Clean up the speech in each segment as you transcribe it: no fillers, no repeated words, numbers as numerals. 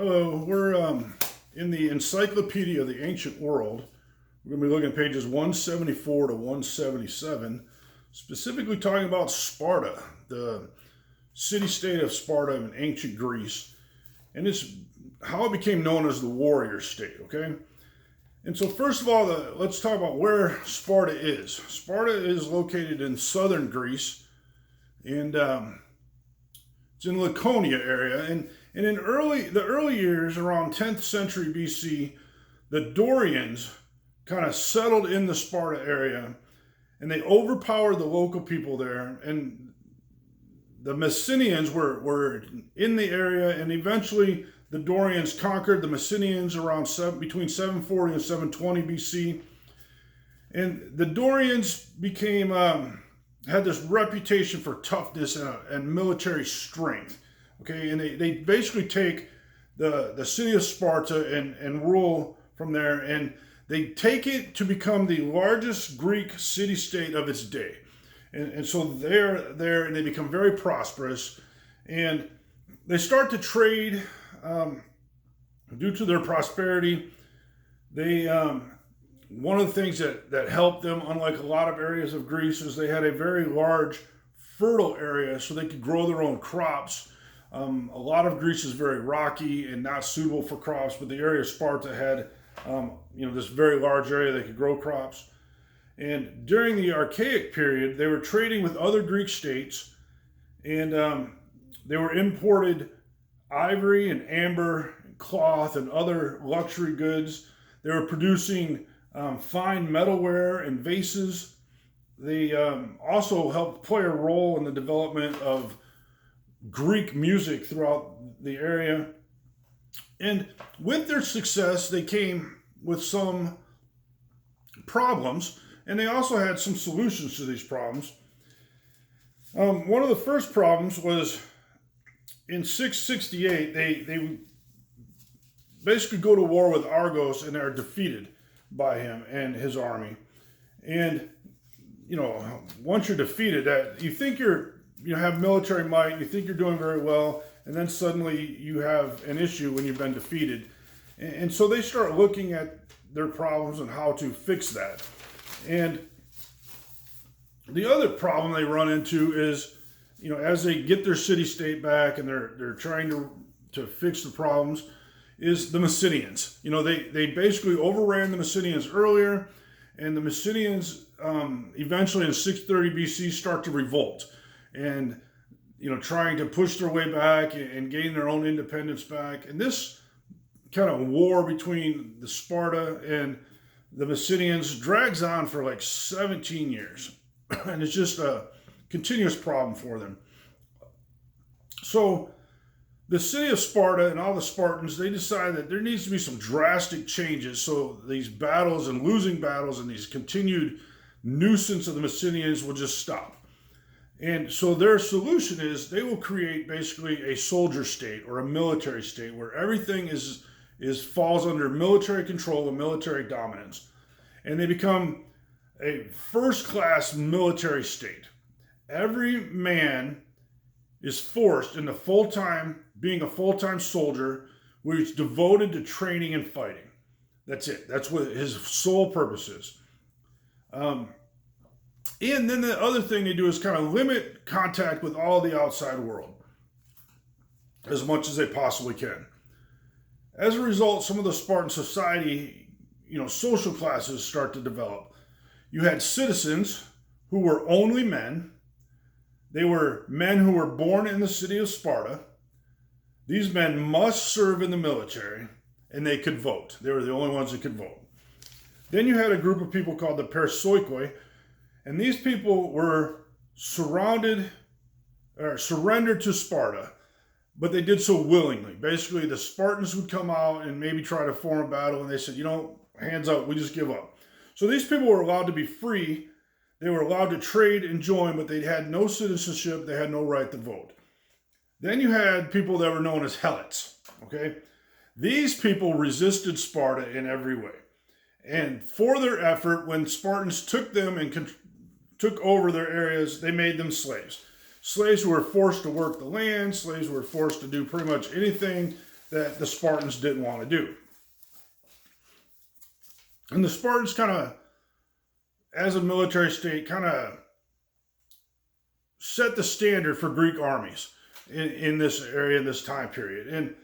Hello, we're in the Encyclopedia of the Ancient World. We're going to be looking at pages 174 to 177, specifically talking about Sparta, the city-state of Sparta in ancient Greece, and it's how it became known as the warrior state, okay? And so first of all, let's talk about where Sparta is. Sparta is located in southern Greece, and it's in Laconia area, and in the early years, around 10th century BC, the Dorians kind of settled in the Sparta area, and they overpowered the local people there. And the Messenians were in the area, and eventually the Dorians conquered the Messenians between 740 and 720 BC. And the Dorians had this reputation for toughness and military strength. Okay, and they basically take the city of Sparta and rule from there, and they take it to become the largest Greek city-state of its day. And so they're there, and they become very prosperous, and they start to trade due to their prosperity. One of the things that helped them, unlike a lot of areas of Greece, is they had a very large, fertile area so they could grow their own crops. A lot of Greece is very rocky and not suitable for crops, but the area of Sparta had, this very large area they could grow crops. And during the Archaic period, they were trading with other Greek states, and they were imported ivory and amber and cloth and other luxury goods. They were producing fine metalware and vases. They also helped play a role in the development of Greek music throughout the area. And with their success, they came with some problems, and they also had some solutions to these problems. One of the first problems was in 668, they basically go to war with Argos, and are defeated by him and his army. And, once you're defeated, you think you have military might, you think you're doing very well, and then suddenly you have an issue when you've been defeated. And so they start looking at their problems and how to fix that. And the other problem they run into is, as they get their city-state back and they're trying to fix the problems, is the Messenians. They basically overran the Messenians earlier, and the Messenians eventually in 630 BC start to revolt, and trying to push their way back and gain their own independence back. And this kind of war between the Sparta and the Messenians drags on for like 17 years, and it's just a continuous problem for them. So the city of Sparta and all the Spartans, they decide that there needs to be some drastic changes so these battles and losing battles and these continued nuisance of the Messenians will just stop. And so their solution is they will create basically a soldier state or a military state where everything falls under military control and military dominance. And they become a first-class military state. Every man is forced into being a full-time soldier, where he's devoted to training and fighting. That's it. That's what his sole purpose is. And then the other thing they do is kind of limit contact with all the outside world as much as they possibly can. As a result, some of the Spartan society, social classes start to develop. You had citizens who were only men. They were men who were born in the city of Sparta. These men must serve in the military, and they could vote. They were the only ones that could vote. Then you had a group of people called the Persoikoi, and these people were surrendered to Sparta, but they did so willingly. Basically, the Spartans would come out and maybe try to form a battle, and they said, hands up, we just give up. So these people were allowed to be free. They were allowed to trade and join, but they had no citizenship. They had no right to vote. Then you had people that were known as helots, okay? These people resisted Sparta in every way. And for their effort, when Spartans took them and took over their areas, they made them slaves. Slaves who were forced to work the land, slaves who were forced to do pretty much anything that the Spartans didn't want to do. And the Spartans kind of, as a military state, kind of set the standard for Greek armies in this area, in this time period. And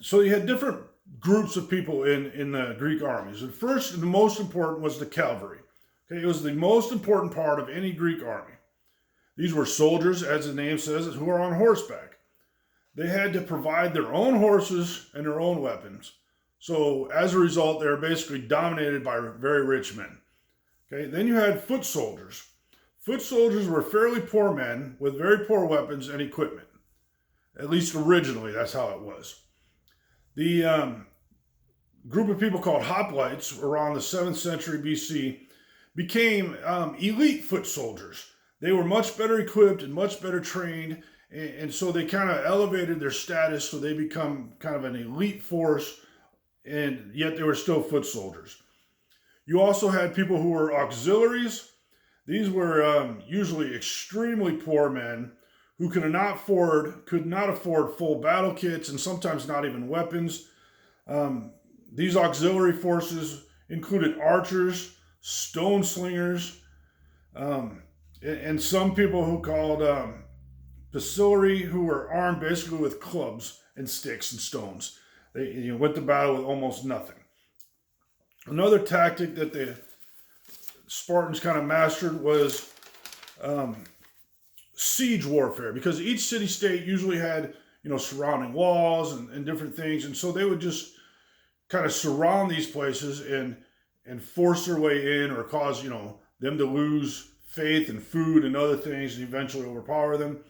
so you had different groups of people in the Greek armies. And first and the most important was the cavalry. Okay, it was the most important part of any Greek army. These were soldiers, as the name says, who are on horseback. They had to provide their own horses and their own weapons. So as a result, they were basically dominated by very rich men. Okay, then you had foot soldiers. Foot soldiers were fairly poor men with very poor weapons and equipment. At least originally, that's how it was. The group of people called hoplites around the 7th century BC became elite foot soldiers. They were much better equipped and much better trained, and so they kind of elevated their status, so they become kind of an elite force, and yet they were still foot soldiers. You also had people who were auxiliaries. These were usually extremely poor men who could not afford full battle kits and sometimes not even weapons. These auxiliary forces included archers, stone slingers, and some people who called bacillary, who were armed basically with clubs and sticks and stones. They went to battle with almost nothing. Another tactic that the Spartans kind of mastered was siege warfare, because each city-state usually had, surrounding walls and different things, and so they would just kind of surround these places and force their way in, or cause, them to lose faith and food and other things and eventually overpower them.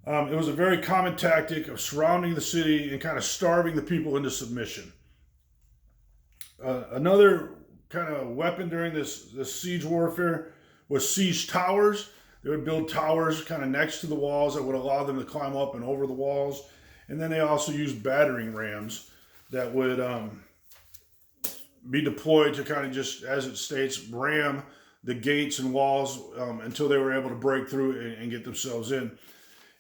It was a very common tactic of surrounding the city and kind of starving the people into submission. Another kind of weapon during this siege warfare was siege towers. They would build towers kind of next to the walls that would allow them to climb up and over the walls. And then they also used battering rams that would be deployed to kind of, just as it states, ram the gates and walls until they were able to break through and get themselves in.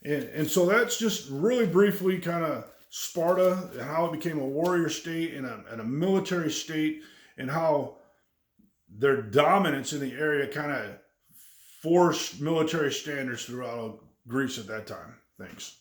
And so that's just really briefly kind of Sparta and how it became a warrior state and a military state, and how their dominance in the area kind of forced military standards throughout Greece at that time. Thanks.